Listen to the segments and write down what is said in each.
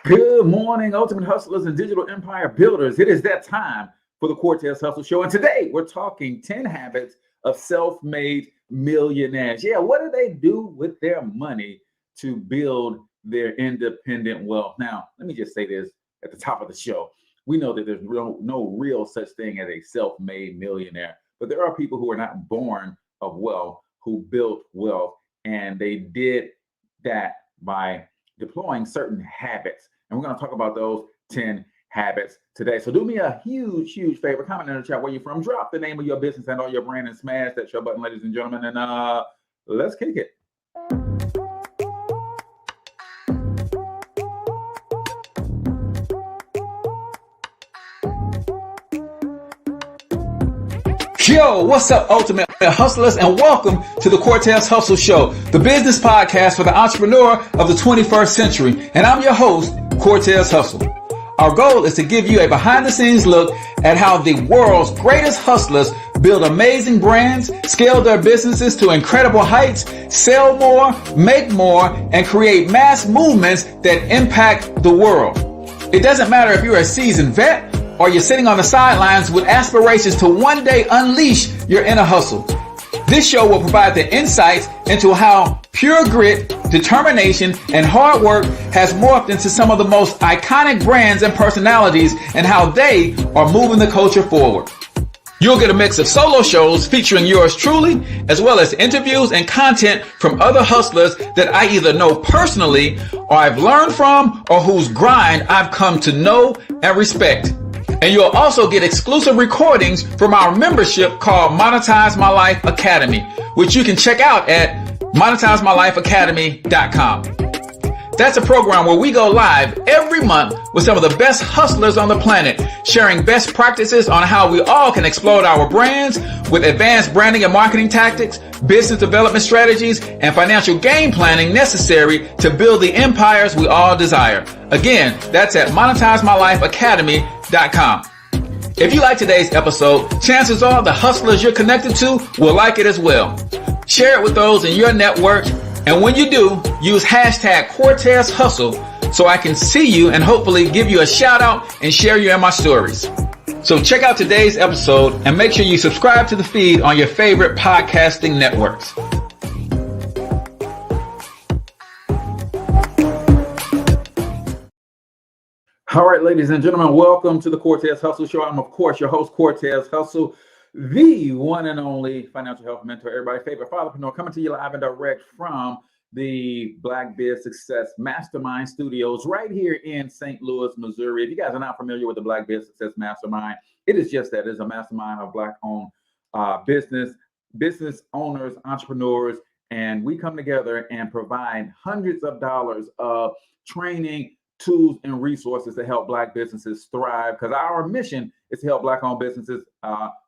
Good morning, ultimate hustlers and digital empire builders. It is that time for the Cortez Hustle Show. And today we're talking 10 habits of self-made millionaires. Yeah, what do they do with their money to build their independent wealth? Now, let me just say this at the top of the show. We know that there's no real such thing as a self-made millionaire, but there are people who are not born of wealth, who built wealth, and they did that by deploying certain habits. And we're going to talk about those 10 habits today. So do me a huge favor. Comment in the chat where you're from. Drop the name of your business and all your brand and smash that show button, ladies and gentlemen. And let's kick it. Yo, what's up, ultimate hustlers, and welcome to the Cortez Hustle Show, the business podcast for the entrepreneur of the 21st century. And I'm your host, Cortez Hustle. Our goal is to give you a behind-the-scenes look at how the world's greatest hustlers build amazing brands, scale their businesses to incredible heights, sell more, make more, and create mass movements that impact the world. It doesn't matter if you're a seasoned vet or you're sitting on the sidelines with aspirations to one day unleash your inner hustle. This show will provide the insights into how pure grit, determination, and hard work has morphed into some of the most iconic brands and personalities and how they are moving the culture forward. You'll get a mix of solo shows featuring yours truly, as well as interviews and content from other hustlers that I either know personally or I've learned from or whose grind I've come to know and respect. And you'll also get exclusive recordings from our membership called Monetize My Life Academy, which you can check out at monetizemylifeacademy.com. That's a program where we go live every month with some of the best hustlers on the planet, sharing best practices on how we all can explode our brands with advanced branding and marketing tactics, business development strategies, and financial game planning necessary to build the empires we all desire. Again, that's at monetizemylifeacademy.com. If you like today's episode, chances are the hustlers you're connected to will like it as well. Share it with those in your network. And when you do, use hashtag Cortez Hustle so I can see you and hopefully give you a shout out and share you in my stories. So check out today's episode and make sure you subscribe to the feed on your favorite podcasting networks. All right, ladies and gentlemen, welcome to the Cortez Hustle Show. I'm, of course, your host, Cortez Hustle, the one and only financial health mentor, everybody's favorite fatherpreneur, coming to you live and direct from the Black Biz Success Mastermind Studios right here in St. Louis, Missouri. If you guys are not familiar with the Black Biz Success Mastermind, it is just that. It's a mastermind of Black-owned business owners, entrepreneurs, and we come together and provide hundreds of dollars of training, tools, and resources to help Black businesses thrive, because our mission is to help Black-owned businesses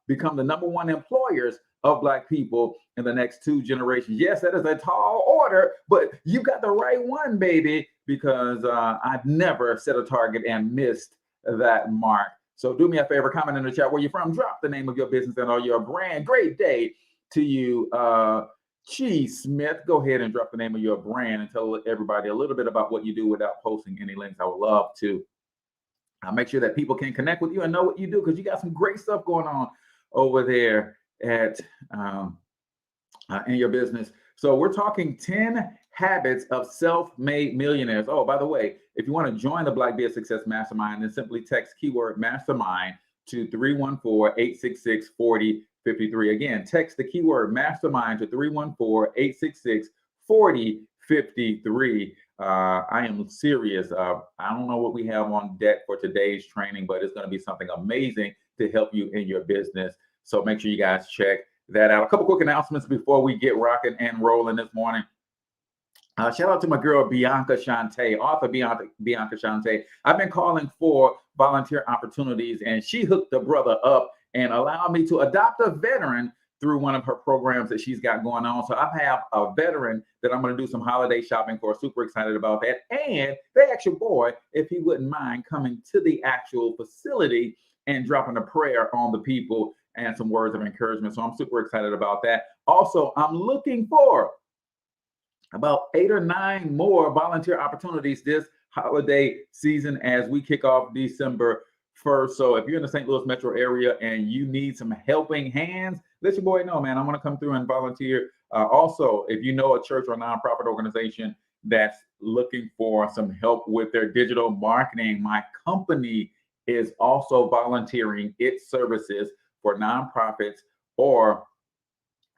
become the number one employers of Black people in the next 2 generations. Yes, that is a tall order, but you got the right one, baby, because I've never set a target and missed that mark. So do me a favor, comment in the chat where you're from, drop the name of your business and all your brand. Great day to you, Chi Smith. Go ahead and drop the name of your brand and tell everybody a little bit about what you do without posting any links. I would love to make sure that people can connect with you and know what you do, because you got some great stuff going on over there at in your business. So we're talking 10 habits of self-made millionaires. Oh, by the way, if you want to join the Black Biz Success Mastermind, then simply text keyword mastermind to 314-866-4053. Again, text the keyword mastermind to 314-866-4053. I am serious. I don't know what we have on deck for today's training, but it's going to be something amazing to help you in your business. So make sure you guys check that out. A couple quick announcements before we get rocking and rolling this morning. Shout out to my girl, Bianca Shante, author Bianca Shante. I've been calling for volunteer opportunities, and she hooked the brother up and allowed me to adopt a veteran through one of her programs that she's got going on. So I have a veteran that I'm going to do some holiday shopping for. Super excited about that. And they asked your boy if he wouldn't mind coming to the actual facility and dropping a prayer on the people and some words of encouragement. So I'm super excited about that. Also, I'm looking for about 8 or 9 more volunteer opportunities this holiday season as we kick off December 1st. So if you're in the St. Louis metro area and you need some helping hands, let your boy know, man. I'm going to come through and volunteer. Also, if you know a church or nonprofit organization that's looking for some help with their digital marketing, my company is also volunteering its services for nonprofits or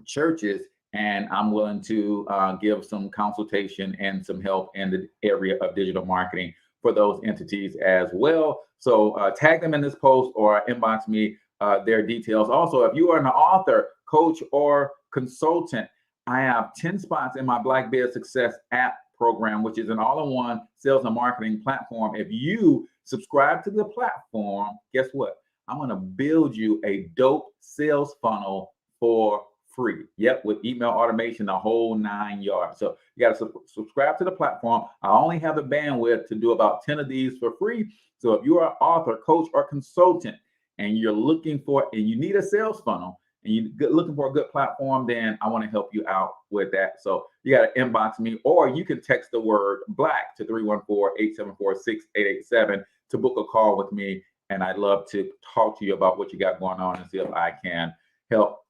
churches, and I'm willing to give some consultation and some help in the area of digital marketing for those entities as well. So tag them in this post or inbox me their details. Also, if you are an author, coach, or consultant, I have 10 spots in my Black Biz Success app program, which is an all-in-one sales and marketing platform. If you subscribe to the platform, guess what? I'm going to build you a dope sales funnel for free. Yep, with email automation, the whole 9 yards. So you got to subscribe to the platform. I only have the bandwidth to do about 10 of these for free. So if you are an author, coach, or consultant, and you're looking for, and you need a sales funnel, and you're looking for a good platform, then I want to help you out with that. So you got to inbox me, or you can text the word BLACK to 314-874-6887 to book a call with me. And I'd love to talk to you about what you got going on and see if I can help.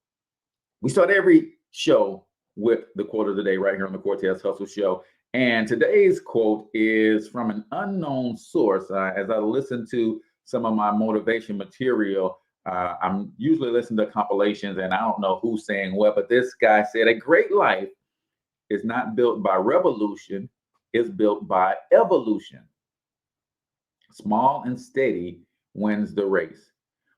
We start every show with the quote of the day right here on the Cortez Hustle Show. And today's quote is from an unknown source. As I listen to some of my motivation material, I'm usually listening to compilations and I don't know who's saying what, but this guy said, a great life is not built by revolution, it's built by evolution. Small and steady wins the race.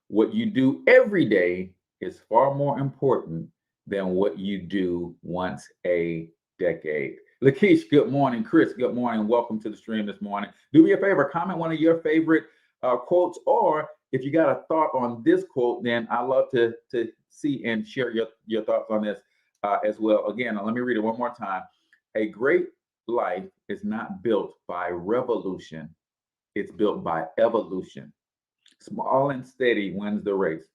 What you do every day is far more important than what you do once a decade. Lakeisha, good morning. Chris, good morning. Welcome to the stream this morning. Do me a favor, comment one of your favorite quotes, or if you got a thought on this quote, then I love to see and share your thoughts on this as well. Again, let me read it one more time. A great life is not built by revolution, it's built by evolution. Small and steady wins the race.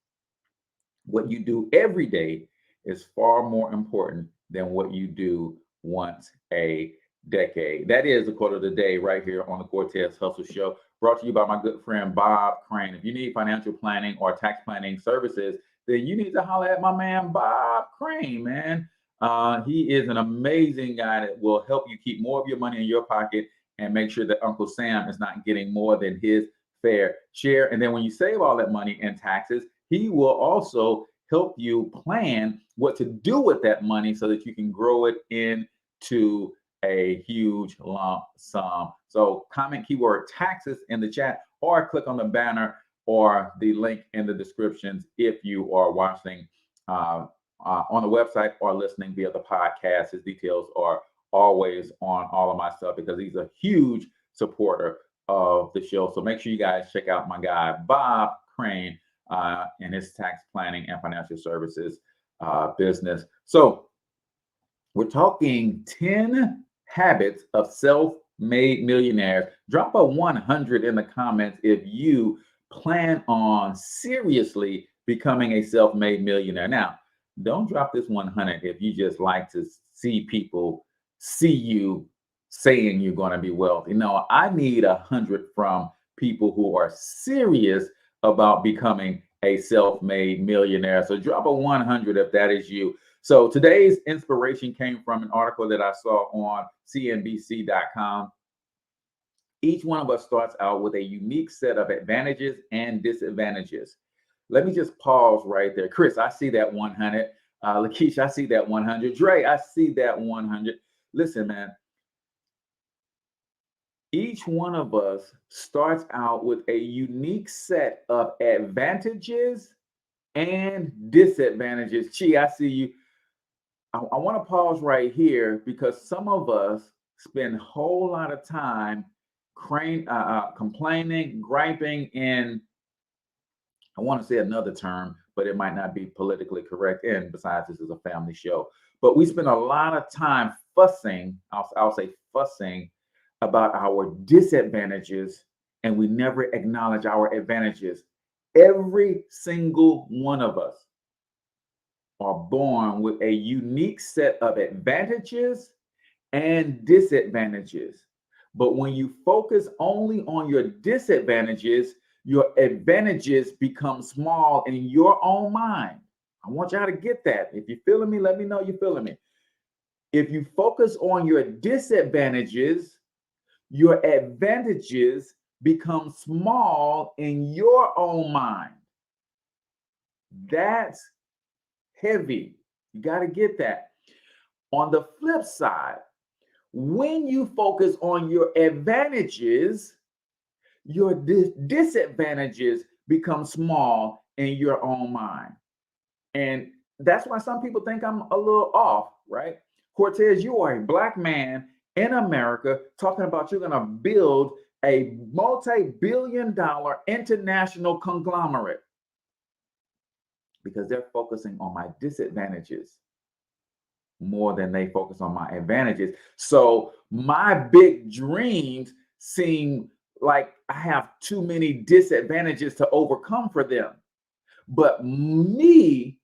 What you do every day is far more important than what you do once a decade. That is the quote of the day right here on the Cortez Hustle Show, brought to you by my good friend Bob Crane. If you need financial planning or tax planning services, then you need to holler at my man Bob Crane, man. He is an amazing guy that will help you keep more of your money in your pocket and make sure that Uncle Sam is not getting more than his fair share. And then when you save all that money in taxes, he will also help you plan what to do with that money so that you can grow it into a huge lump sum. So comment keyword taxes in the chat or click on the banner or the link in the descriptions if you are watching on the website or listening via the podcast. His details are always on all of my stuff because he's a huge supporter of the show. So make sure you guys check out my guy, Bob Crane, and his tax planning and financial services business. So we're talking 10 habits of self-made millionaires. Drop a 100 in the comments if you plan on seriously becoming a self-made millionaire. Now, don't drop this 100 if you just like to see people see you saying you're going to be wealthy. No, I need 100 from people who are serious about becoming a self-made millionaire. So drop a 100 if that is you. So today's inspiration came from an article that I saw on CNBC.com. Each one of us starts out with a unique set of advantages and disadvantages. Let me just pause right there. Chris, I see that 100. Lakeisha, I see that 100. Dre, I see that 100. Listen, man. Each one of us starts out with a unique set of advantages and disadvantages. Chi, I see you. I want to pause right here because some of us spend a whole lot of time complaining, griping, and I want to say another term, but it might not be politically correct. And besides, this is a family show. But we spend a lot of time fussing, I'll say fussing, about our disadvantages, and we never acknowledge our advantages. Every single one of us are born with a unique set of advantages and disadvantages. But when you focus only on your disadvantages, your advantages become small in your own mind. I want y'all to get that. If you're feeling me, let me know you're feeling me. If you focus on your disadvantages, your advantages become small in your own mind. That's heavy. You got to get that. On the flip side, when you focus on your advantages, your disadvantages become small in your own mind. And that's why some people think I'm a little off, right? Cortez, you are a Black man in America talking about you're going to build a multi-billion-dollar international conglomerate, because they're focusing on my disadvantages more than they focus on my advantages. So my big dreams seem like I have too many disadvantages to overcome for them. But me,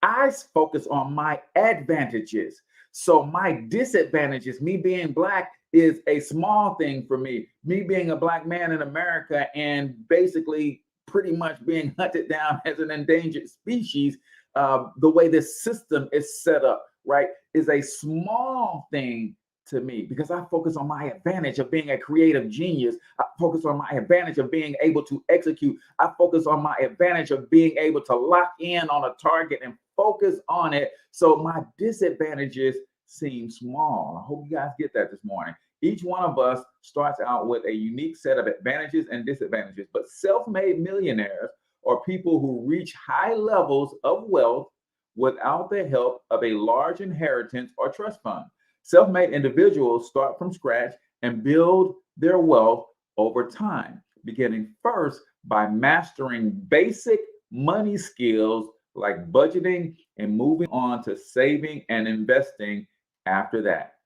I focus on my advantages. So my disadvantages, me being Black, is a small thing for me. Me being a Black man in America and basically pretty much being hunted down as an endangered species, the way this system is set up, right, is a small thing to me, because I focus on my advantage of being a creative genius. I focus on my advantage of being able to execute. I focus on my advantage of being able to lock in on a target and focus on it. So my disadvantages seem small. I hope you guys get that this morning. Each one of us starts out with a unique set of advantages and disadvantages, but self-made millionaires are people who reach high levels of wealth without the help of a large inheritance or trust fund. Self-made individuals start from scratch and build their wealth over time, beginning first by mastering basic money skills like budgeting and moving on to saving and investing after that.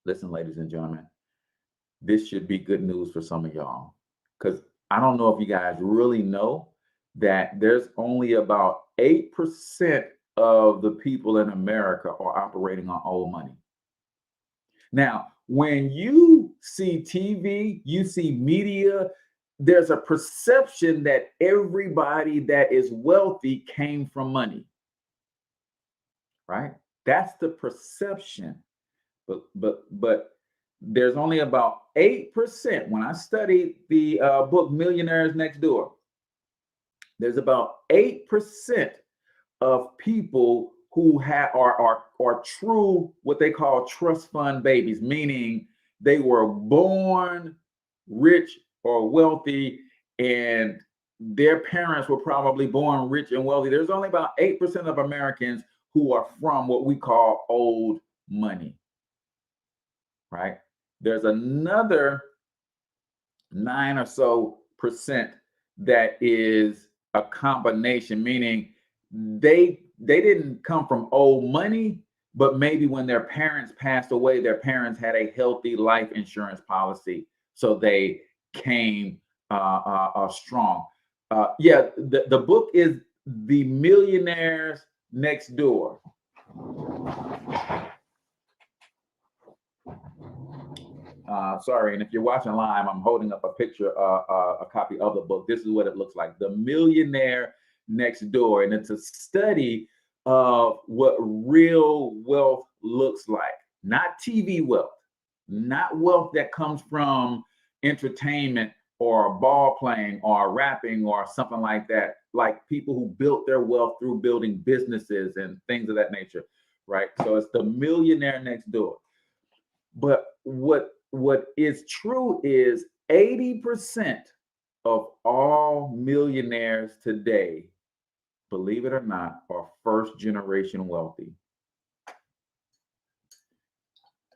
Listen, ladies and gentlemen, this should be good news for some of y'all, because I don't know if you guys really know that there's only about 8% of the people in America are operating on old money. Now, when you see TV, you see media, there's a perception that everybody that is wealthy came from money, right? That's the perception. But there's only about 8%. When I studied the book Millionaires Next Door, there's about 8% of people who are true, what they call trust fund babies, meaning they were born rich or wealthy, and their parents were probably born rich and wealthy. There's only about 8% of Americans who are from what we call old money, right? There's another 9 or so percent that is a combination, meaning they didn't come from old money, but maybe when their parents passed away, their parents had a healthy life insurance policy, so they came strong. Yeah, the book is The Millionaires Next Door. Sorry, and if you're watching live, I'm holding up a picture, a copy of the book. This is what it looks like: The Millionaire Next Door, and it's a study of what real wealth looks like. Not TV wealth, not wealth that comes from entertainment or ball playing or rapping or something like that. Like people who built their wealth through building businesses and things of that nature, right? So it's The Millionaire Next Door. But what is true is 80% of all millionaires today, believe it or not, are first generation wealthy.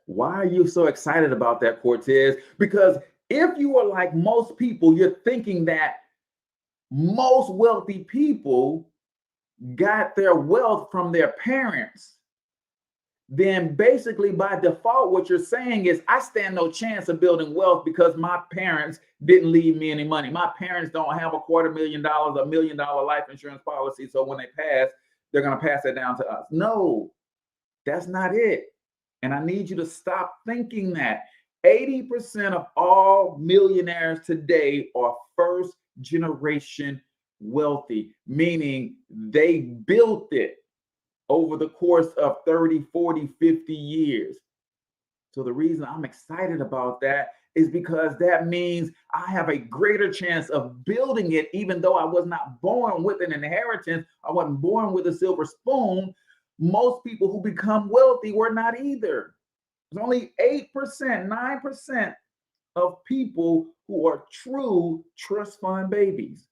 Why are you so excited about that, Cortez? Because if you are like most people, you're thinking that most wealthy people got their wealth from their parents. Then basically by default, what you're saying is, I stand no chance of building wealth because my parents didn't leave me any money. My parents don't have $250,000, $1 million life insurance policy. So when they pass, they're going to pass that down to us. No, that's not it. And I need you to stop thinking that. 80% of all millionaires today are first generation wealthy, meaning they built it over the course of 30, 40, 50 years. So the reason I'm excited about that is because that means I have a greater chance of building it, even though I was not born with an inheritance. I wasn't born with a silver spoon. Most people who become wealthy were not either. There's only 8%, 9% of people who are true trust fund babies.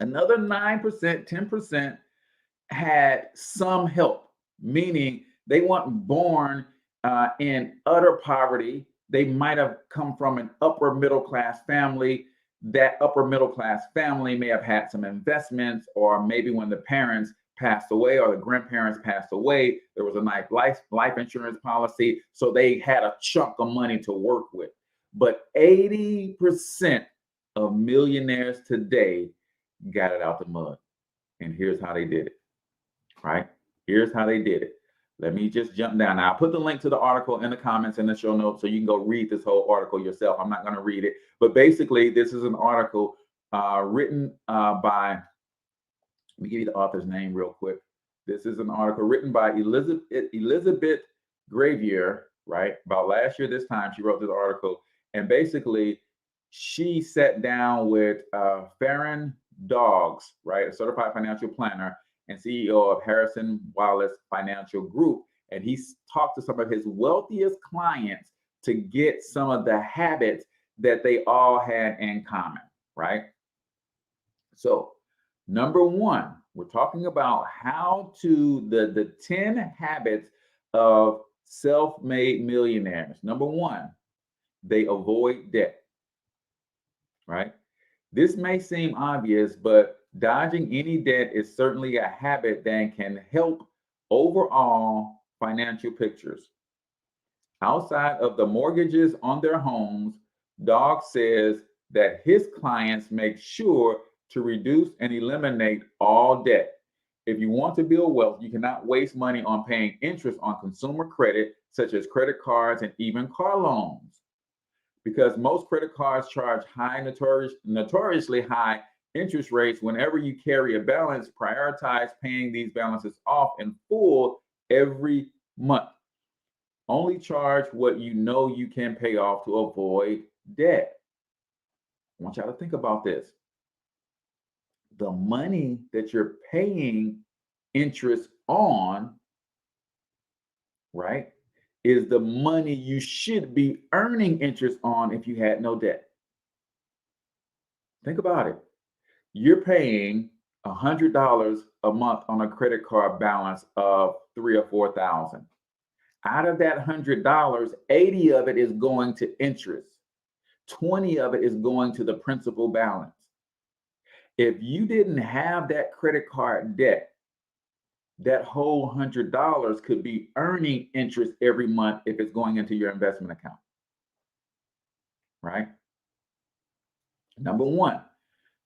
Another 9%, 10% had some help, meaning they weren't born in utter poverty. They might have come from an upper middle class family. That upper middle class family may have had some investments, or maybe when the parents passed away or the grandparents passed away, there was a nice life insurance policy. So they had a chunk of money to work with. But 80% of millionaires today got it out the mud. And here's how they did it. Right? Here's how they did it. Let me just jump down. Now, I'll put the link to the article in the comments and the show notes so you can go read this whole article yourself. I'm not going to read it. But basically, this is an article written by, let me give you the author's name real quick. This is an article written by Elizabeth Gravier, right? About last year, this time, she wrote this article. And basically, she sat down with Farron Doggs, right? A certified financial planner and CEO of Harrison Wallace Financial Group. And he talked to some of his wealthiest clients to get some of the habits that they all had in common, right? So, number one, we're talking about how to the 10 habits of self-made millionaires. Number one, they avoid debt, right? This may seem obvious, but dodging any debt is certainly a habit that can help overall financial pictures. Outside of the mortgages on their homes, Dog says that his clients make sure to reduce and eliminate all debt. If you want to build wealth, you cannot waste money on paying interest on consumer credit, such as credit cards and even car loans. Because most credit cards charge notoriously high interest rates. Whenever you carry a balance, prioritize paying these balances off in full every month. Only charge what you know you can pay off to avoid debt. I want y'all to think about this. The money that you're paying interest on, right, is the money you should be earning interest on if you had no debt. Think about it. You're paying $100 a month on a credit card balance of $3,000 or $4,000. Out of that $100, 80 of it is going to interest. 20 of it is going to the principal balance. If you didn't have that credit card debt, that whole $100 could be earning interest every month if it's going into your investment account, right? Number one,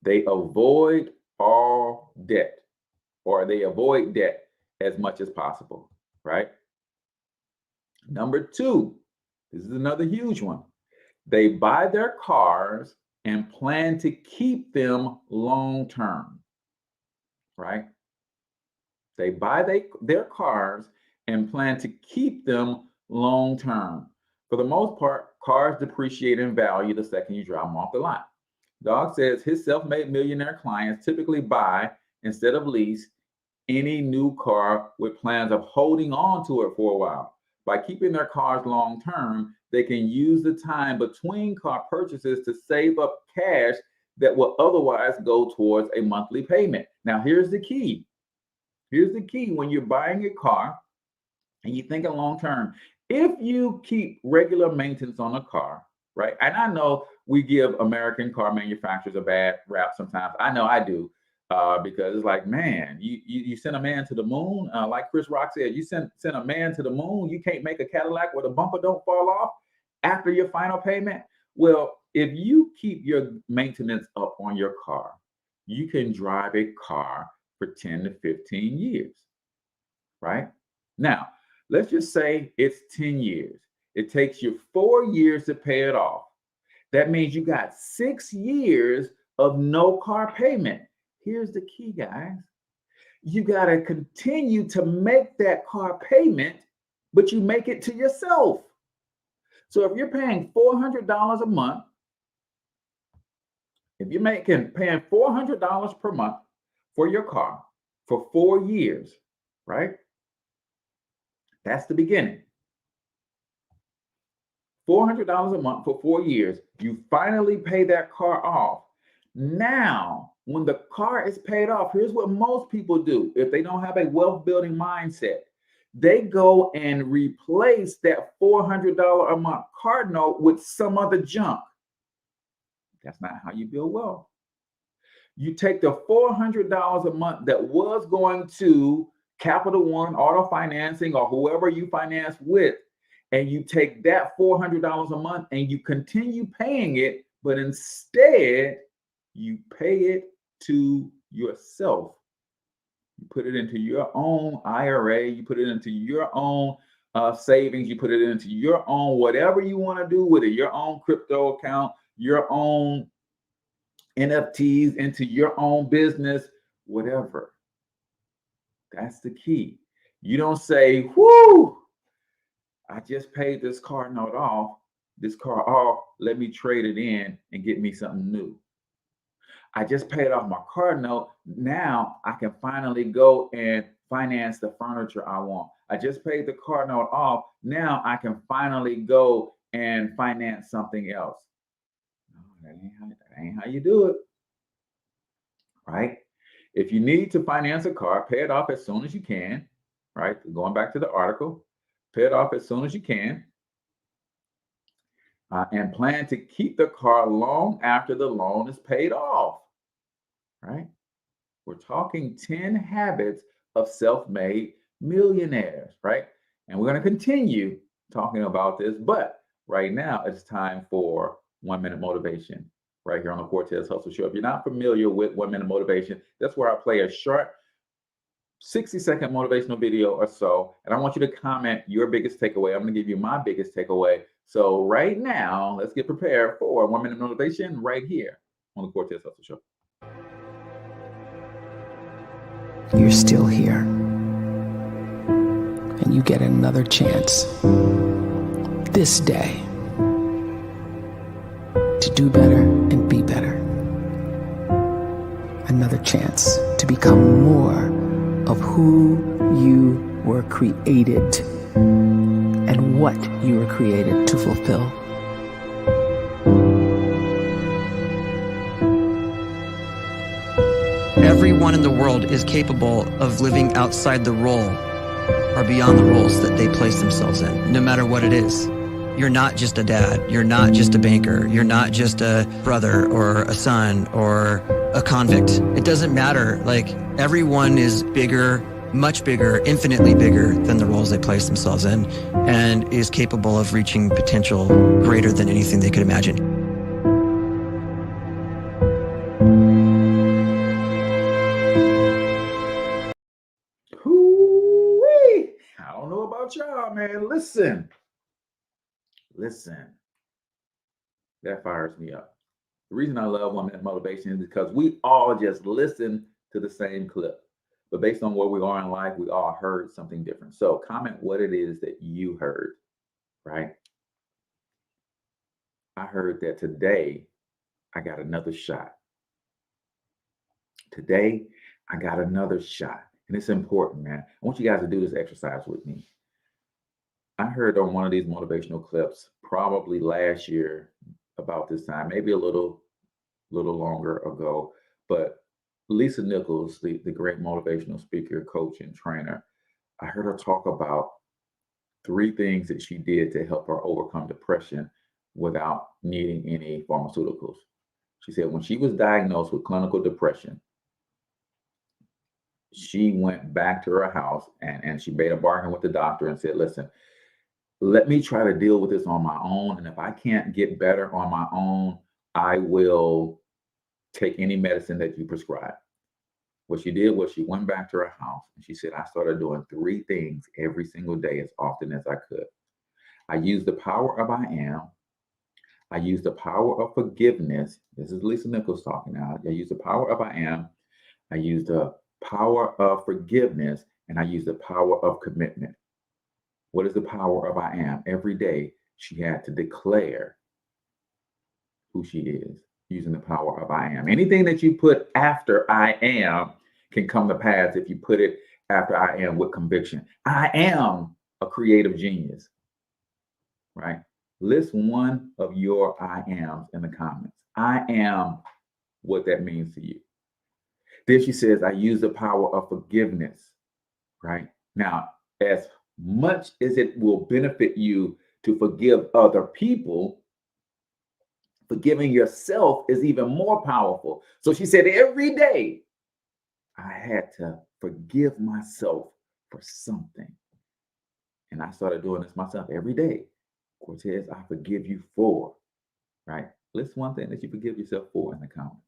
they avoid all debt, or they avoid debt as much as possible, right? Number two, this is another huge one. They buy their cars and plan to keep them long term, right? They buy their cars and plan to keep them long term. For the most part, cars depreciate in value the second you drive them off the lot. Dog says his self-made millionaire clients typically buy, instead of lease, any new car with plans of holding on to it for a while. By keeping their cars long term, they can use the time between car purchases to save up cash that will otherwise go towards a monthly payment. Now, here's the key. Here's the key when you're buying a car and you're thinking long term. If you keep regular maintenance on a car, right? And I know we give American car manufacturers a bad rap sometimes. I know I do. Because it's like, man, you send a man to the moon, like Chris Rock said, you send a man to the moon, you can't make a Cadillac where the bumper don't fall off after your final payment. Well, if you keep your maintenance up on your car, you can drive a car for 10 to 15 years, right? Now, let's just say it's 10 years It takes you 4 years to pay it off. That means you got 6 years of no car payment. Here's the key, guys. You got to continue to make that car payment, but you make it to yourself. So if you're paying $400 a month, if you're paying $400 per month for your car for 4 years, right? That's the beginning. $400 a month for 4 years. You finally pay that car off. Now, when the car is paid off, here's what most people do if they don't have a wealth building mindset. They go and replace that $400 a month car note with some other junk. That's not how you build wealth. You take the $400 a month that was going to Capital One, auto financing, or whoever you finance with, and you take that $400 a month and you continue paying it, but instead you pay it to yourself. You put it into your own IRA, you put it into your own savings, you put it into your own whatever you want to do with it, your own crypto account, your own NFTs, into your own business, whatever. That's the key. You don't say, whoo, I just paid this car off, let me trade it in and get me something new. I just paid off my car note. Now I can finally go and finance the furniture I want. I just paid the car note off. Now I can finally go and finance something else. No, that ain't how you do it, right? If you need to finance a car, pay it off as soon as you can, right? Going back to the article, pay it off as soon as you can. And plan to keep the car long after the loan is paid off, right? We're talking 10 habits of self-made millionaires, right? And we're going to continue talking about this, but right now it's time for 1 minute motivation right here on the Cortez Hustle Show. If you're not familiar with 1 minute motivation, that's where I play a short 60-second motivational video or so, and I want you to comment your biggest takeaway. I'm going to give you my biggest takeaway. So right now, let's get prepared for 1 minute motivation right here on the Cortez Hustle Show. You're still here, and you get another chance this day to do better and be better. Another chance to become more of who you were created and what you were created to fulfill. Everyone in the world is capable of living outside the role or beyond the roles that they place themselves in, no matter what it is. You're not just a dad. You're not just a banker. You're not just a brother or a son or a convict. It doesn't matter. Like, everyone is bigger, much bigger, infinitely bigger than the roles they place themselves in, and is capable of reaching potential greater than anything they could imagine. Hoo-wee. I don't know about y'all, man. Listen. That fires me up. The reason I love 1 minute motivation is because we all just listen to the same clip. But based on where we are in life, we all heard something different. So comment what it is that you heard, right? I heard that today I got another shot. Today I got another shot. And it's important, man. I want you guys to do this exercise with me. I heard on one of these motivational clips probably last year about this time, maybe a little longer ago, but Lisa Nichols, the great motivational speaker, coach, and trainer, I heard her talk about 3 things that she did to help her overcome depression without needing any pharmaceuticals. She said when she was diagnosed with clinical depression, she went back to her house and she made a bargain with the doctor and said, listen, let me try to deal with this on my own. And if I can't get better on my own, I will take any medicine that you prescribe. What she did was she went back to her house and she said, I started doing 3 things every single day as often as I could. I use the power of I am. I use the power of forgiveness. This is Lisa Nichols talking now. I use the power of I am. I use the power of forgiveness, and I use the power of commitment. What is the power of I am? Every day she had to declare who she is using the power of I am. Anything that you put after I am can come to pass if you put it after I am with conviction. I am a creative genius, right? List one of your I ams in the comments. I am what that means to you. Then she says, I use the power of forgiveness, right? Now, as much as it will benefit you to forgive other people, forgiving yourself is even more powerful. So she said, every day I had to forgive myself for something. And I started doing this myself every day. Cortez, I forgive you for, right? List one thing that you forgive yourself for in the comments.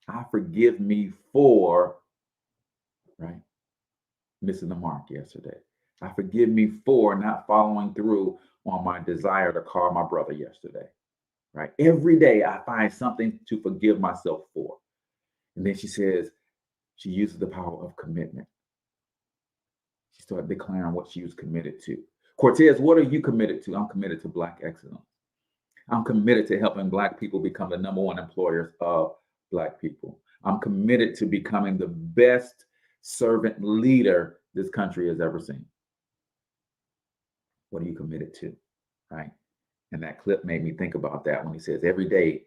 I forgive me for, right, missing the mark yesterday. I forgive me for not following through on my desire to call my brother yesterday, right? Every day I find something to forgive myself for. And then she says, she uses the power of commitment. She started declaring what she was committed to. Cortez, what are you committed to? I'm committed to Black excellence. I'm committed to helping Black people become the #1 employers of Black people. I'm committed to becoming the best servant leader this country has ever seen. What are you committed to, right? And that clip made me think about that when he says, every day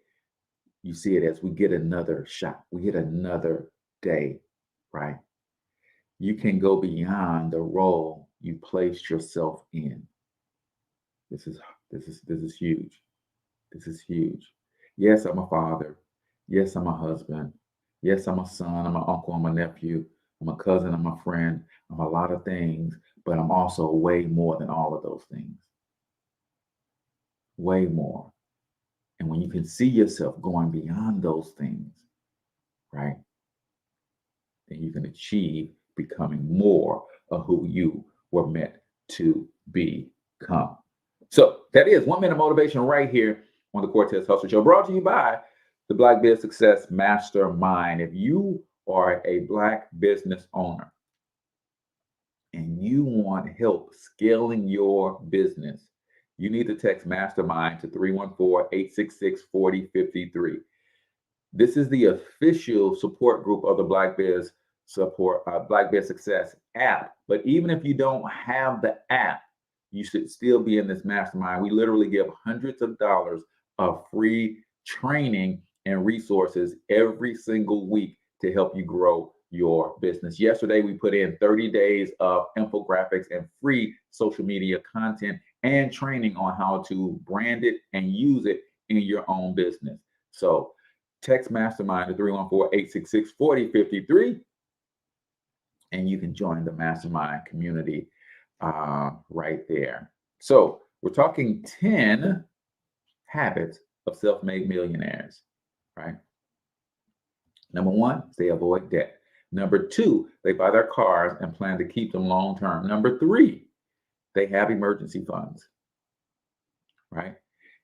you see it as we get another shot, we get another day, right? You can go beyond the role you placed yourself in. This is huge. This is huge. Yes, I'm a father. Yes, I'm a husband. Yes, I'm a son. I'm an uncle. I'm a nephew. I'm a cousin. I'm a friend. I'm a lot of things, but I'm also way more than all of those things. Way more. And when you can see yourself going beyond those things, right, then you can achieve becoming more of who you were meant to become. So that is 1 minute motivation right here on the Cortez Hustle Show, brought to you by the Black Biz Success Mastermind. If you are a Black business owner and you want help scaling your business, you need to text Mastermind to 314-866-4053. This is the official support group of the Black Biz Success app. But even if you don't have the app, you should still be in this mastermind. We literally give hundreds of dollars of free training and resources every single week to help you grow your business. Yesterday, we put in 30 days of infographics and free social media content and training on how to brand it and use it in your own business. So text Mastermind to 314-866-4053, and you can join the Mastermind community right there. So we're talking 10 habits of self-made millionaires, right? Number 1, they avoid debt. Number 2, they buy their cars and plan to keep them long-term. Number 3, they have emergency funds, right?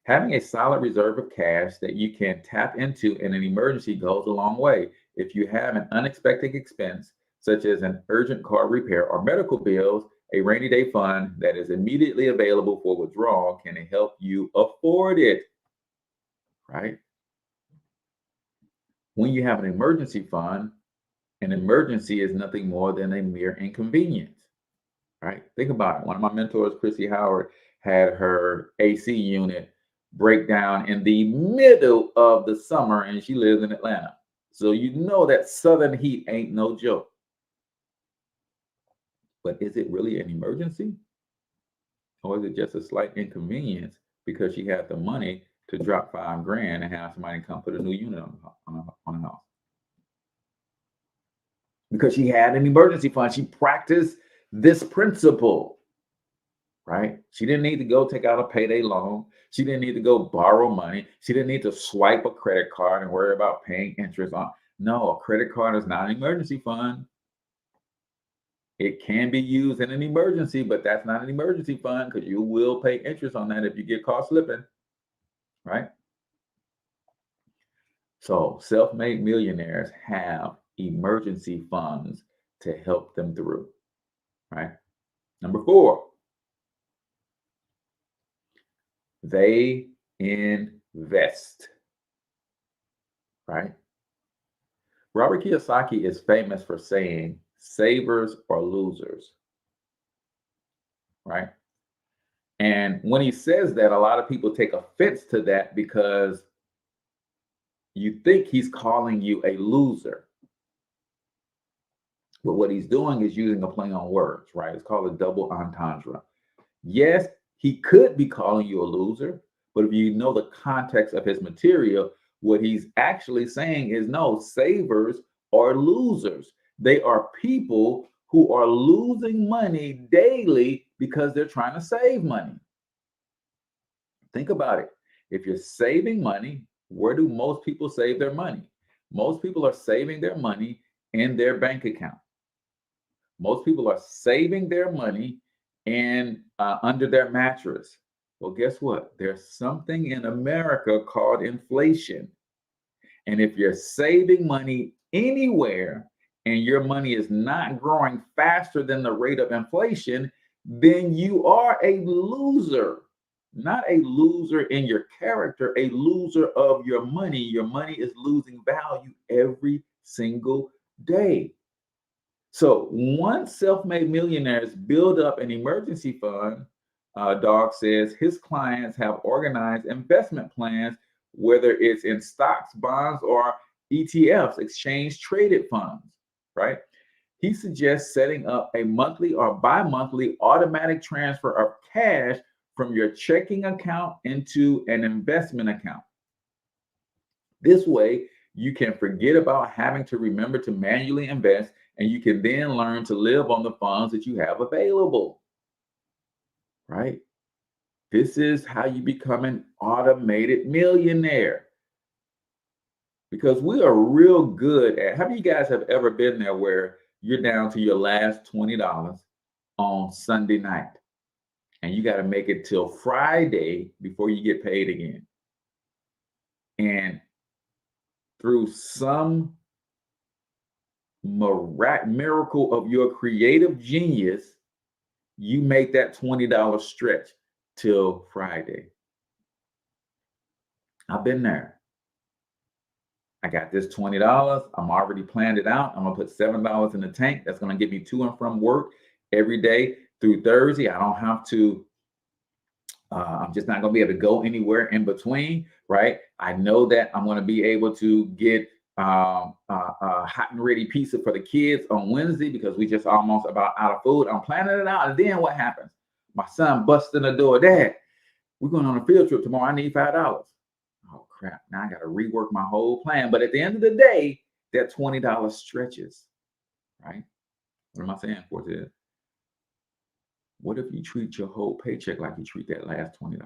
Having a solid reserve of cash that you can tap into in an emergency goes a long way. If you have an unexpected expense, such as an urgent car repair or medical bills, a rainy day fund that is immediately available for withdrawal can help you afford it, right? When you have an emergency fund, an emergency is nothing more than a mere inconvenience, right? Think about it. One of my mentors, Chrissy Howard, had her AC unit break down in the middle of the summer, and she lives in Atlanta. So you know that southern heat ain't no joke. But is it really an emergency? Or is it just a slight inconvenience because she had the money to drop $5,000 and have somebody come put a new unit on a house? Because she had an emergency fund. She practiced this principle, right? She didn't need to go take out a payday loan. She didn't need to go borrow money. She didn't need to swipe a credit card and worry about paying interest on. No, a credit card is not an emergency fund. It can be used in an emergency, but that's not an emergency fund because you will pay interest on that if you get caught slipping, right? So self-made millionaires have emergency funds to help them through, right? Number 4, they invest, right? Robert Kiyosaki is famous for saying savers are losers, right? And when he says that, a lot of people take offense to that because you think he's calling you a loser. But what he's doing is using a play on words, right? It's called a double entendre. Yes, he could be calling you a loser, but if you know the context of his material, what he's actually saying is no, savers are losers. They are people who are losing money daily because they're trying to save money. Think about it. If you're saving money, where do most people save their money? Most people are saving their money in their bank account. Most people are saving their money and under their mattress. Well, guess what? There's something in America called inflation. And if you're saving money anywhere and your money is not growing faster than the rate of inflation, then you are a loser. Not a loser in your character, a loser of your money. Your money is losing value every single day. So once self-made millionaires build up an emergency fund, Dog says his clients have organized investment plans, whether it's in stocks, bonds, or ETFs, exchange traded funds, right? He suggests setting up a monthly or bi-monthly automatic transfer of cash from your checking account into an investment account. This way, you can forget about having to remember to manually invest, and you can then learn to live on the funds that you have available, right? This is how you become an automated millionaire. Because we are real good at, how many of you guys have ever been there where you're down to your last $20 on Sunday night and you got to make it till Friday before you get paid again? And through some miracle of your creative genius, you make that $20 stretch till Friday. I've been there. I got this $20. I'm already planned it out. I'm gonna put $7 in the tank. That's gonna get me to and from work every day through Thursday. I don't have to, I'm just not gonna be able to go anywhere in between, right? I know that I'm gonna be able to get a hot and ready pizza for the kids on Wednesday because we just almost about out of food. I'm planning it out. And then what happens? My son busts in the door. Dad, we're going on a field trip tomorrow. I need $5. Oh crap. Now I got to rework my whole plan. But at the end of the day, that $20 stretches, right? What am I saying, Cortez? What if you treat your whole paycheck like you treat that last $20?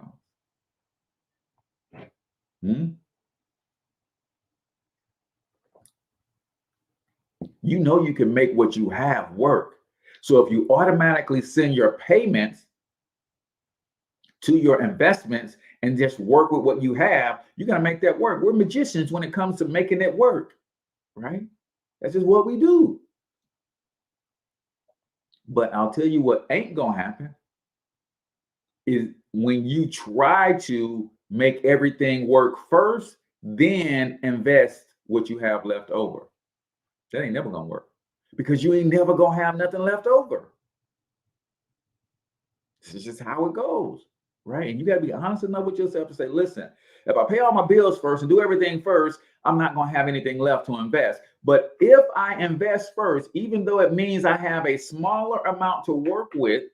You know you can make what you have work. So if you automatically send your payments to your investments and just work with what you have, you're going to make that work. We're magicians when it comes to making it work, right? That's just what we do. But I'll tell you what ain't going to happen is when you try to make everything work first, then invest what you have left over. That ain't never going to work because you ain't never going to have nothing left over. This is just how it goes, right? And you got to be honest enough with yourself to say, listen, if I pay all my bills first and do everything first, I'm not going to have anything left to invest. But if I invest first, even though it means I have a smaller amount to work with,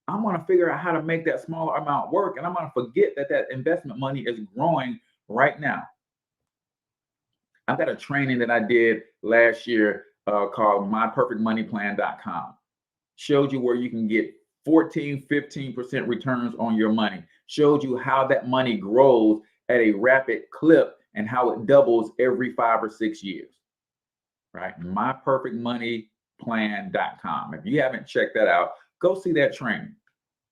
I'm going to figure out how to make that smaller amount work. And I'm going to forget that that investment money is growing right now. I've got a training that I did last year called myperfectmoneyplan.com. Showed you where you can get 14-15% returns on your money. Showed you how that money grows at a rapid clip and how it doubles every 5 or 6 years, right? myperfectmoneyplan.com. Plan.com. If you haven't checked that out, go see that training.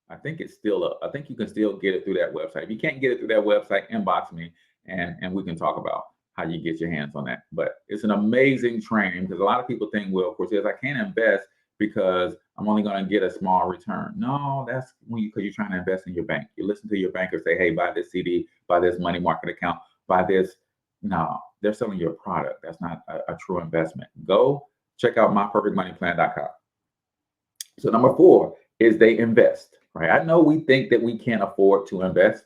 I think it's still up. I think you can still get it through that website. If you can't get it through that website, inbox me and we can talk about how you get your hands on that. But it's an amazing training because a lot of people think, well, Cortez, I can't invest because I'm only going to get a small return. No, that's because you're trying to invest in your bank. You listen to your banker say, hey, buy this CD, buy this money market account, buy this. No, they're selling you a product. That's not a true investment. Go check out myperfectmoneyplan.com. So number 4 is they invest, right? I know we think that we can't afford to invest.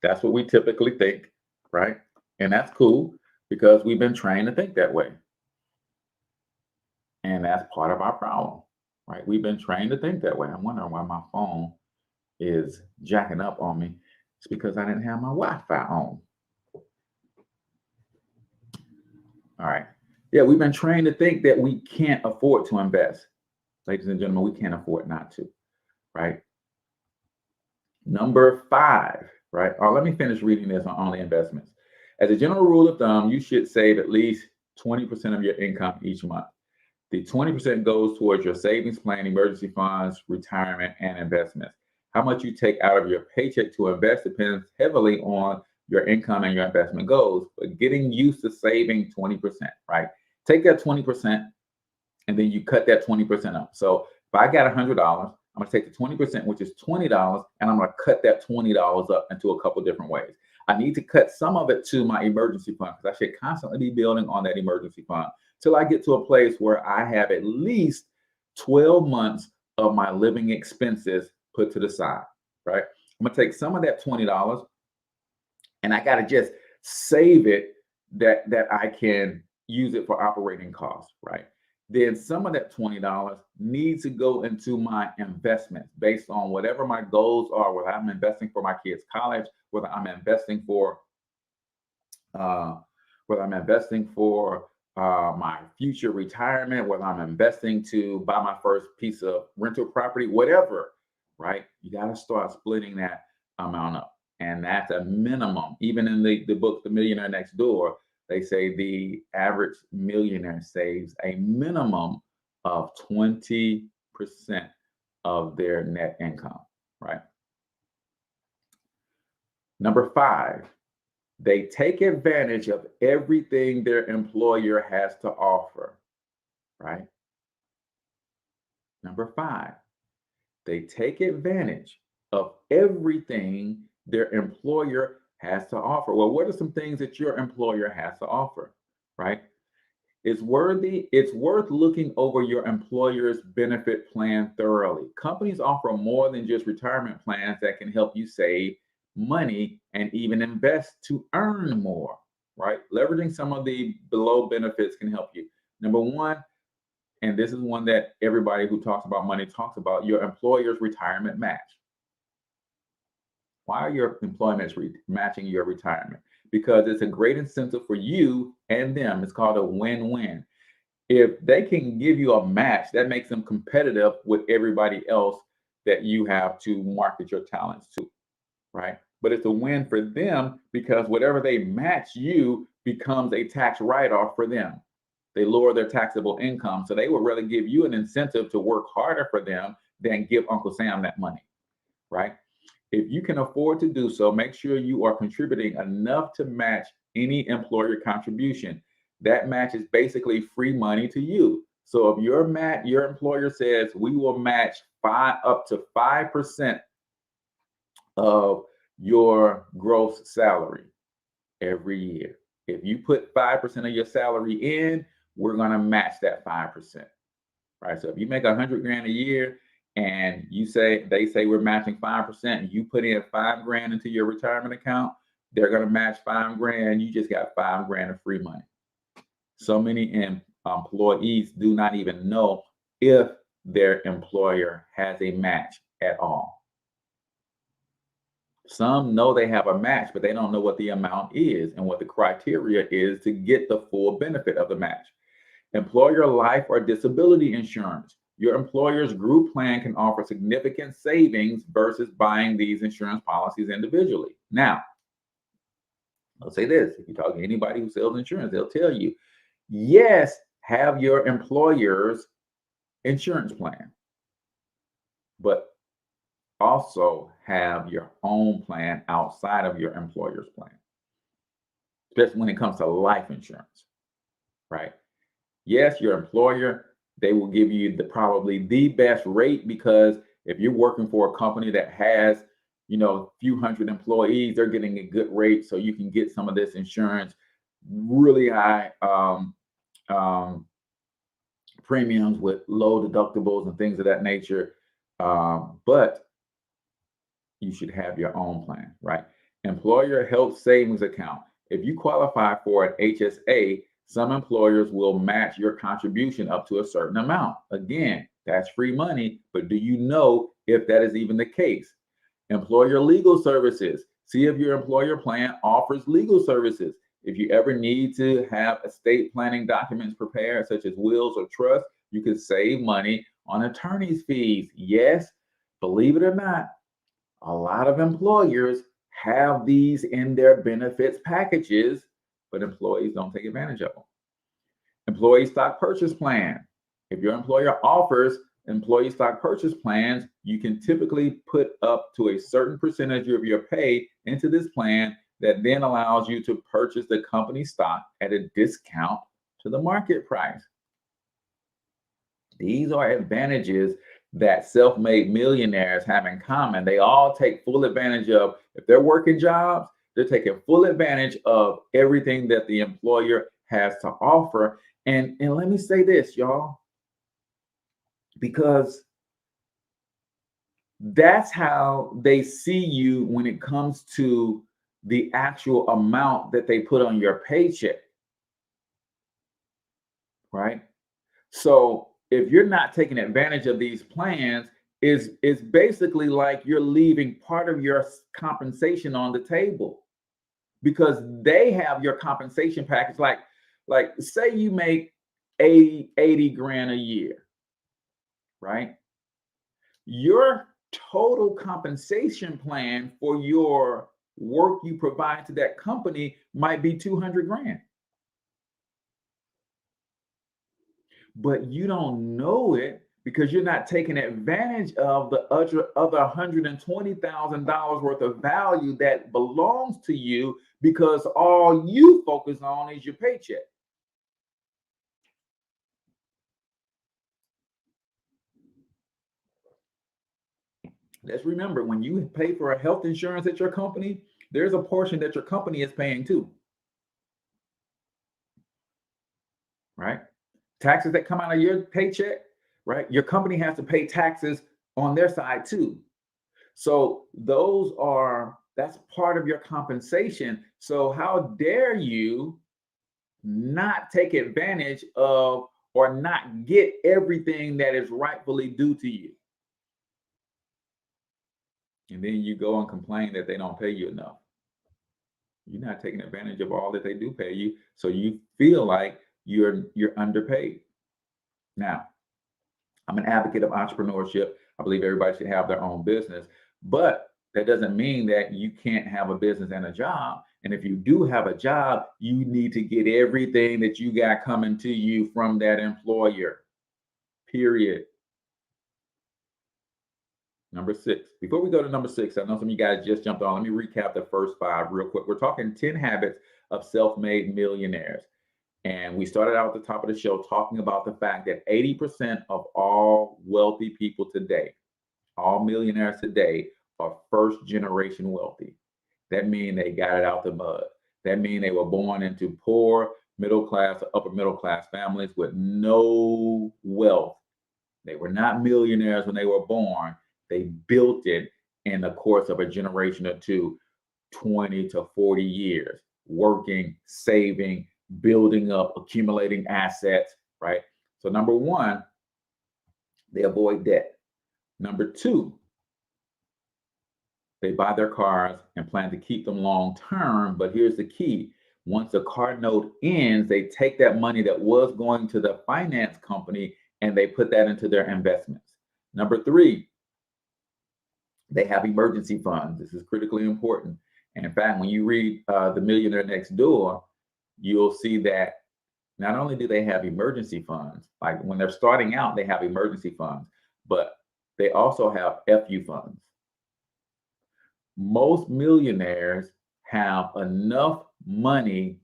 That's what we typically think, right? And that's cool because we've been trained to think that way. And that's part of our problem, right? We've been trained to think that way. I'm wondering why my phone is jacking up on me. It's because I didn't have my Wi-Fi on. All right. Yeah, we've been trained to think that we can't afford to invest. Ladies and gentlemen, we can't afford not to, right? Number 5, right? Or let me finish reading this on only investments. As a general rule of thumb, you should save at least 20% of your income each month. The 20% goes towards your savings plan, emergency funds, retirement, and investments. How much you take out of your paycheck to invest depends heavily on your income and your investment goals, but getting used to saving 20%, right? Take that 20% and then you cut that 20% up. So if I got $100, I'm going to take the 20%, which is $20, and I'm going to cut that $20 up into a couple different ways. I need to cut some of it to my emergency fund because I should constantly be building on that emergency fund till I get to a place where I have at least 12 months of my living expenses put to the side, right? I'm going to take some of that $20 and I got to just save it that I can use it for operating costs, right? Then some of that $20 needs to go into my investments based on whatever my goals are, whether I'm investing for my kids' college, whether I'm investing for my future retirement, whether I'm investing to buy my first piece of rental property, whatever, right? You got to start splitting that amount up. And that's a minimum. Even in the book, The Millionaire Next Door, they say the average millionaire saves a minimum of 20% of their net income, right? Number 5, they take advantage of everything their employer has to offer, right? Number 5, they take advantage of everything their employer has to offer. Well, what are some things that your employer has to offer, right? It's worth looking over your employer's benefit plan thoroughly. Companies offer more than just retirement plans that can help you save money and even invest to earn more, right? Leveraging some of the below benefits can help you. Number 1, and this is one that everybody who talks about money talks about, your employer's retirement match. Why are your employments matching your retirement? Because it's a great incentive for you and them. It's called a win-win. If they can give you a match, that makes them competitive with everybody else that you have to market your talents to, right? But it's a win for them because whatever they match you becomes a tax write-off for them. They lower their taxable income. So they would rather give you an incentive to work harder for them than give Uncle Sam that money, right? If you can afford to do so, make sure you are contributing enough to match any employer contribution. That match is basically free money to you. So if your employer says we will match up to 5% of your gross salary every year. If you put 5% of your salary in, we're going to match that 5%. Right? So if you make $100,000 a year, and they say we're matching 5%, and you put in $5,000 into your retirement account, they're going to match $5,000. You just got $5,000 of free money. So many employees do not even know if their employer has a match at all. Some know they have a match, but they don't know what the amount is and what the criteria is to get the full benefit of the match. Employer life or disability insurance. Your employer's group plan can offer significant savings versus buying these insurance policies individually. Now, I'll say this, if you talk to anybody who sells insurance, they'll tell you, yes, have your employer's insurance plan, but also have your own plan outside of your employer's plan, especially when it comes to life insurance, right? Yes, your employer, they will give you probably the best rate, because if you're working for a company that has, a few hundred employees, they're getting a good rate. So you can get some of this insurance, really high premiums with low deductibles and things of that nature. But you should have your own plan, right? Employer health savings account. If you qualify for an HSA, some employers will match your contribution up to a certain amount. Again, that's free money, but do you know if that is even the case? Employer legal services. See if your employer plan offers legal services. If you ever need to have estate planning documents prepared, such as wills or trusts, you can save money on attorney's fees. Yes, believe it or not, a lot of employers have these in their benefits packages, but employees don't take advantage of them. Employee stock purchase plan. If your employer offers employee stock purchase plans, you can typically put up to a certain percentage of your pay into this plan that then allows you to purchase the company stock at a discount to the market price. These are advantages that self-made millionaires have in common. They all take full advantage of, if they're working jobs, they're taking full advantage of everything that the employer has to offer. And let me say this, y'all, because that's how they see you when it comes to the actual amount that they put on your paycheck, right? So if you're not taking advantage of these plans, it's basically like you're leaving part of your compensation on the table, because they have your compensation package. Like say you make 80 grand a year, right? Your total compensation plan for your work you provide to that company might be 200 grand. But you don't know it because you're not taking advantage of the other $120,000 worth of value that belongs to you, because all you focus on is your paycheck. Let's remember, when you pay for a health insurance at your company, there's a portion that your company is paying too, right? Taxes that come out of your paycheck, right? Your company has to pay taxes on their side too. So that's part of your compensation. So how dare you not take advantage of or not get everything that is rightfully due to you? And then you go and complain that they don't pay you enough. You're not taking advantage of all that they do pay you, so you feel like you're underpaid. Now, I'm an advocate of entrepreneurship. I believe everybody should have their own business, but that doesn't mean that you can't have a business and a job. And if you do have a job, you need to get everything that you got coming to you from that employer, period. Number 6. Before we go to number 6, I know some of you guys just jumped on. Let me recap the first 5 real quick. We're talking 10 habits of self-made millionaires. And we started out at the top of the show talking about the fact that 80% of all wealthy people today, all millionaires today, are first generation wealthy. That means they got it out the mud. That means they were born into poor, middle class, upper middle class families with no wealth. They were not millionaires when they were born. They built it in the course of a generation or two, 20 to 40 years, working, saving, building up, accumulating assets, right? So number 1, they avoid debt. Number 2, they buy their cars and plan to keep them long term. But here's the key. Once the car note ends, they take that money that was going to the finance company and they put that into their investments. Number 3, they have emergency funds. This is critically important. And in fact, when you read The Millionaire Next Door, you'll see that not only do they have emergency funds, like when they're starting out, they have emergency funds, but they also have FU funds. Most millionaires have enough money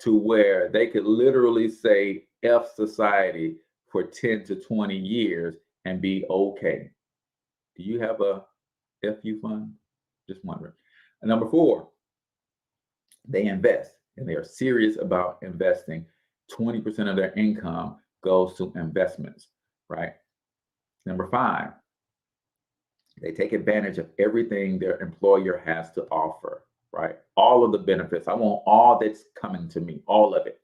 to where they could literally say F society for 10 to 20 years and be okay. Do you have a FU fund? Just wondering. And number 4, they invest, and they are serious about investing. 20% of their income goes to investments, right? Number 5, they take advantage of everything their employer has to offer, right? All of the benefits. I want all that's coming to me, all of it,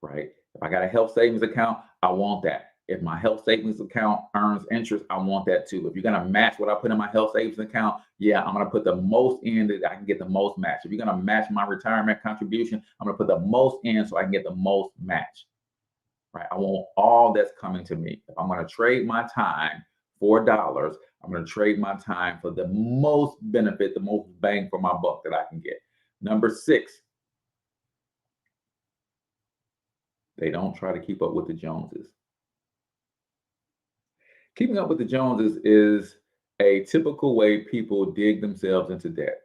right? If I got a health savings account, I want that. If my health savings account earns interest, I want that too. If you're going to match what I put in my health savings account, yeah, I'm going to put the most in that I can get the most match. If you're going to match my retirement contribution, I'm going to put the most in so I can get the most match, right? I want all that's coming to me. If I'm going to trade my time for dollars, I'm going to trade my time for the most benefit, the most bang for my buck that I can get. Number 6, they don't try to keep up with the Joneses. Keeping up with the Joneses is a typical way people dig themselves into debt.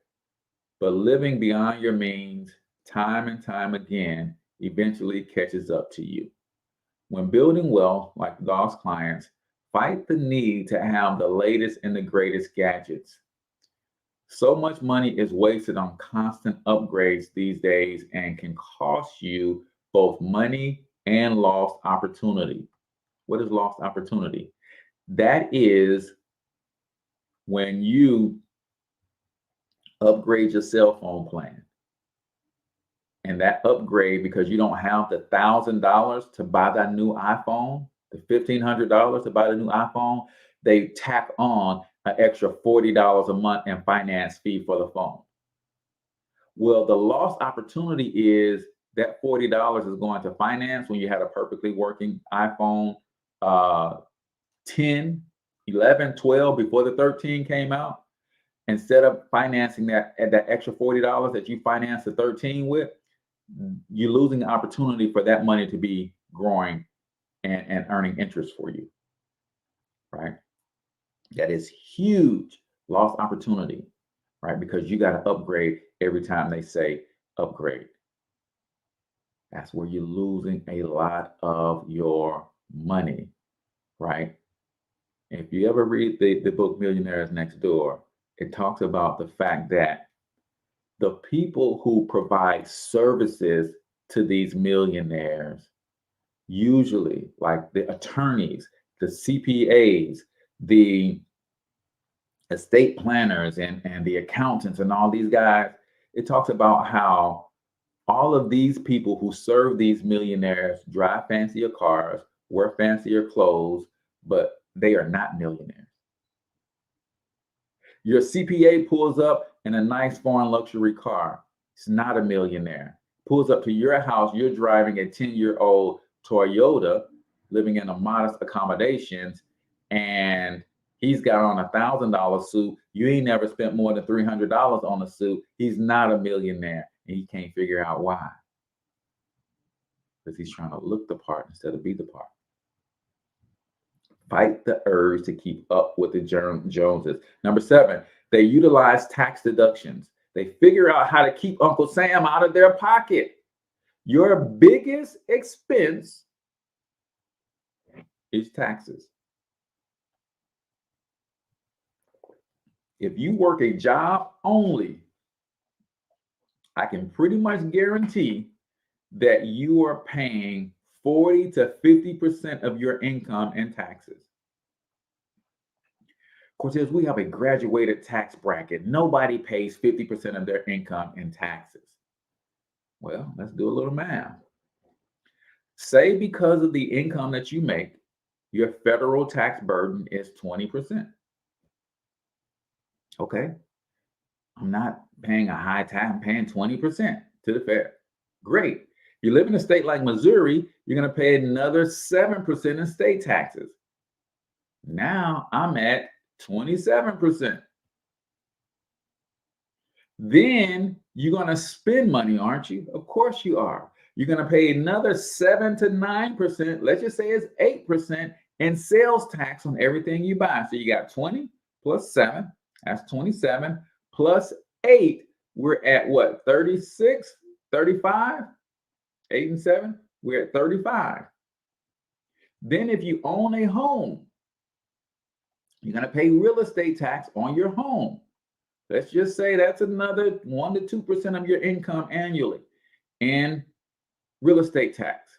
But living beyond your means, time and time again, eventually catches up to you. When building wealth, like lost clients, fight the need to have the latest and the greatest gadgets. So much money is wasted on constant upgrades these days and can cost you both money and lost opportunity. What is lost opportunity? That is when you upgrade your cell phone plan. And that upgrade, because you don't have the $1,000 to buy that new iPhone, the $1,500 to buy the new iPhone, they tack on an extra $40 a month in finance fee for the phone. Well, the lost opportunity is that $40 is going to finance when you had a perfectly working iPhone 10, 11, 12 before the 13 came out. Instead of financing that extra $40 that you financed the 13 with, you're losing the opportunity for that money to be growing and earning interest for you, right? That is huge lost opportunity, right? Because you got to upgrade every time they say upgrade. That's where you're losing a lot of your money, right? If you ever read the book Millionaires Next Door, it talks about the fact that the people who provide services to these millionaires, usually like the attorneys, the CPAs, the estate planners, and the accountants and all these guys, it talks about how all of these people who serve these millionaires drive fancier cars, wear fancier clothes, but they are not millionaires. Your CPA pulls up in a nice foreign luxury car. It's not a millionaire. Pulls up to your house. You're driving a 10-year-old Toyota, living in a modest accommodations, and he's got on a $1,000 suit. You ain't never spent more than $300 on a suit. He's not a millionaire, and he can't figure out why. Because he's trying to look the part instead of be the part. Fight the urge to keep up with the Joneses. Number 7, they utilize tax deductions. They figure out how to keep Uncle Sam out of their pocket. Your biggest expense is taxes. If you work a job only, I can pretty much guarantee that you are paying 40 to 50% of your income in taxes. Cortez, we have a graduated tax bracket. Nobody pays 50% of their income in taxes. Well, let's do a little math. Say because of the income that you make, your federal tax burden is 20%. Okay. I'm not paying a high tax, I'm paying 20% to the Fed. Great. You live in a state like Missouri, you're going to pay another 7% in state taxes. Now I'm at 27%. Then you're going to spend money, aren't you? Of course you are. You're going to pay another 7 to 9%. Let's just say it's 8% in sales tax on everything you buy. So you got 20 plus 7, that's 27, plus 8, we're at what, 36, 35? 8 and 7, we're at 35. Then if you own a home, you're going to pay real estate tax on your home. Let's just say that's another 1 to 2% of your income annually in real estate tax.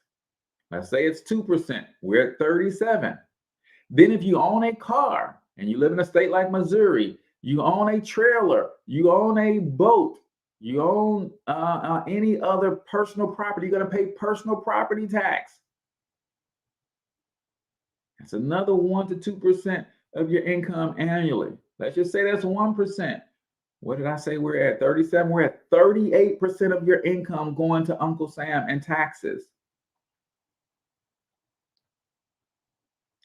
Let's say it's 2%. We're at 37. Then if you own a car and you live in a state like Missouri, you own a trailer, you own a boat, you own any other personal property, you're going to pay personal property tax. That's another 1 to 2% of your income annually. Let's just say that's 1%. What did I say? We're at 37. We're at 38% of your income going to Uncle Sam and taxes.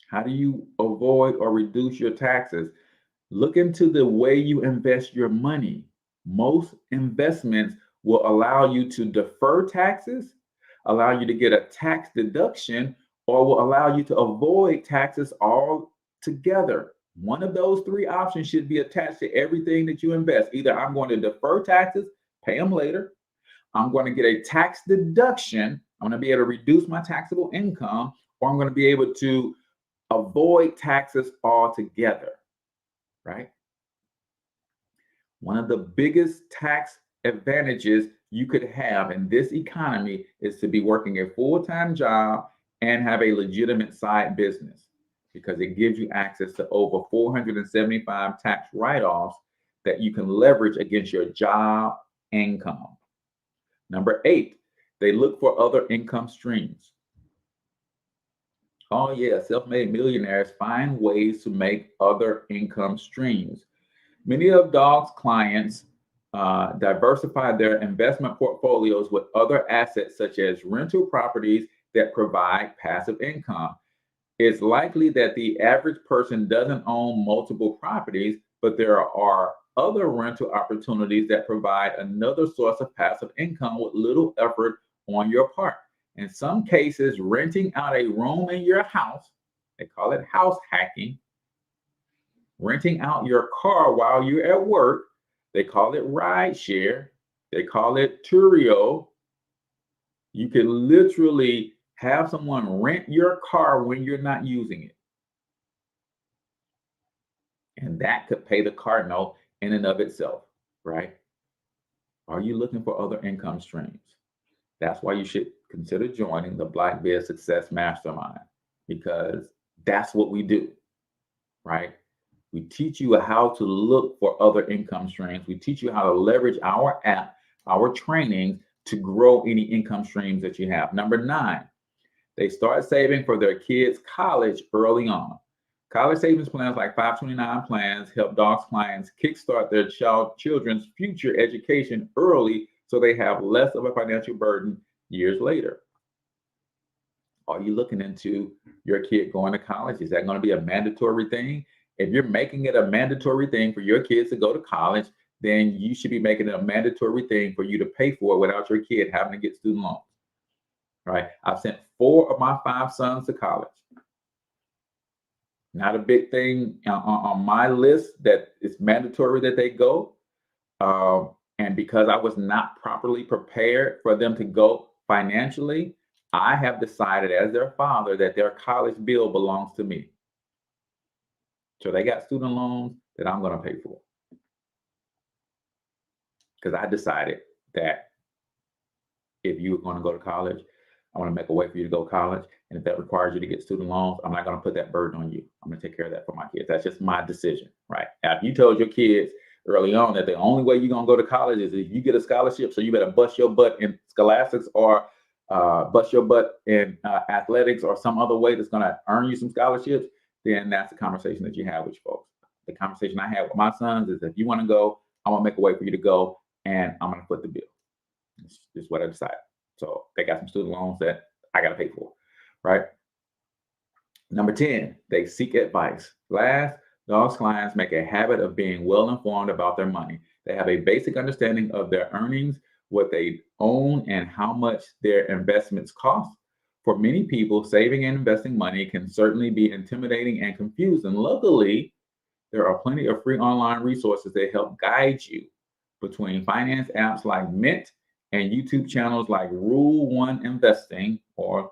How do you avoid or reduce your taxes? Look into the way you invest your money. Most investments will allow you to defer taxes, allow you to get a tax deduction, or will allow you to avoid taxes altogether. One of those three options should be attached to everything that you invest. Either I'm going to defer taxes, pay them later. I'm going to get a tax deduction. I'm going to be able to reduce my taxable income, or I'm going to be able to avoid taxes altogether, right? One of the biggest tax advantages you could have in this economy is to be working a full-time job and have a legitimate side business, because it gives you access to over 475 tax write-offs that you can leverage against your job income. Number 8, they look for other income streams. Oh yeah, self-made millionaires find ways to make other income streams. Many of Dog's clients diversify their investment portfolios with other assets such as rental properties that provide passive income. It's likely that the average person doesn't own multiple properties, but there are other rental opportunities that provide another source of passive income with little effort on your part. In some cases, renting out a room in your house, they call it house hacking. Renting out your car while you're at work, they call it ride share. They call it Turio. You can literally have someone rent your car when you're not using it. And that could pay the car note in and of itself, right? Are you looking for other income streams? That's why you should consider joining the Black Biz Success Mastermind, because that's what we do, right? We teach you how to look for other income streams. We teach you how to leverage our app, our trainings to grow any income streams that you have. Number 9, they start saving for their kids' college early on. College savings plans like 529 plans help Dog's clients kickstart their children's future education early so they have less of a financial burden years later. Are you looking into your kid going to college? Is that going to be a mandatory thing? If you're making it a mandatory thing for your kids to go to college, then you should be making it a mandatory thing for you to pay for it without your kid having to get student loans. Right? I've sent 4 of my 5 sons to college. Not a big thing on my list that it's mandatory that they go. And because I was not properly prepared for them to go financially, I have decided as their father that their college bill belongs to me. So they got student loans that I'm going to pay for. Because I decided that if you're going to go to college, I want to make a way for you to go to college. And if that requires you to get student loans, I'm not going to put that burden on you. I'm going to take care of that for my kids. That's just my decision, right? Now, if you told your kids early on that the only way you're going to go to college is if you get a scholarship, so you better bust your butt in scholastics or bust your butt in athletics or some other way that's going to earn you some scholarships, then that's the conversation that you have with your folks. The conversation I have with my sons is if you want to go, I'm going to make a way for you to go, and I'm going to foot the bill. This is what I decided. So they got some student loans that I got to pay for, right? Number 10, they seek advice. Last, Dog's clients make a habit of being well informed about their money. They have a basic understanding of their earnings, what they own and how much their investments cost. For many people, saving and investing money can certainly be intimidating and confusing. Luckily, there are plenty of free online resources that help guide you between finance apps like Mint and YouTube channels like Rule One Investing or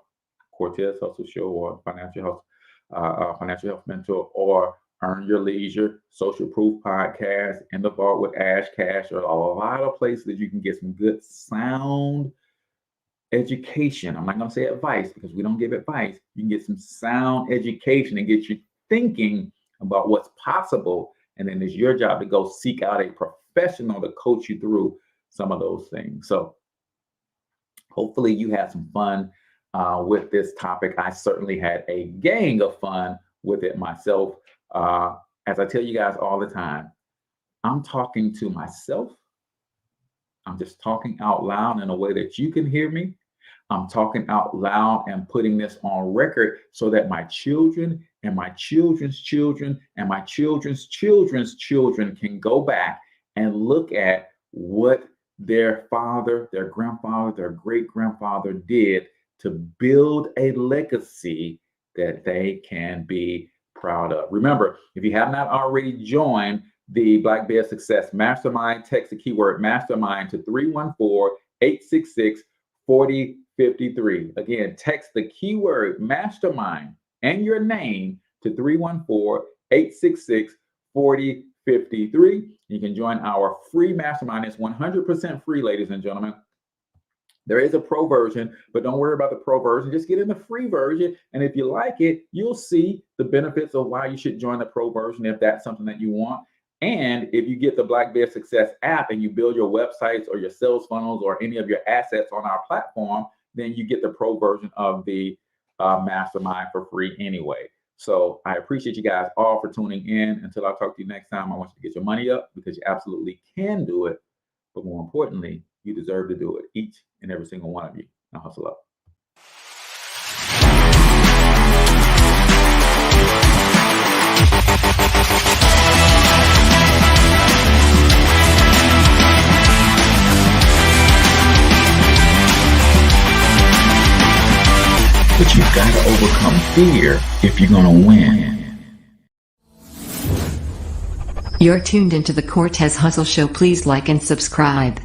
Cortez Hustle Show or Financial Health Mentor or Earn Your Leisure, Social Proof Podcast, In the Vault with Ash Cash. There are a lot of places that you can get some good sound education. I'm not going to say advice because we don't give advice. You can get some sound education and get you thinking about what's possible. And then it's your job to go seek out a professional to coach you through some of those things. So hopefully you had some fun with this topic. I certainly had a gang of fun with it myself. As I tell you guys all the time, I'm talking to myself. I'm just talking out loud in a way that you can hear me. I'm talking out loud and putting this on record so that my children and my children's children and my children's children's children can go back and look at what their father, their grandfather, their great-grandfather did to build a legacy that they can be proud of. Remember, if you have not already joined the Black Bear Success Mastermind, text the keyword mastermind to 314-866-4053. Again, text the keyword mastermind and your name to 314-866-4053. You can join our free mastermind. It's 100% free, ladies and gentlemen. There is a pro version, but don't worry about the pro version. Just get in the free version. And if you like it, you'll see the benefits of why you should join the pro version if that's something that you want. And if you get the Black Bear Success app and you build your websites or your sales funnels or any of your assets on our platform, then you get the pro version of the mastermind for free anyway. So I appreciate you guys all for tuning in. Until I talk to you next time, I want you to get your money up because you absolutely can do it. But more importantly, you deserve to do it, each and every single one of you. Now hustle up. But you've got to overcome fear if you're going to win. You're tuned into the Cortez Hustle Show. Please like and subscribe.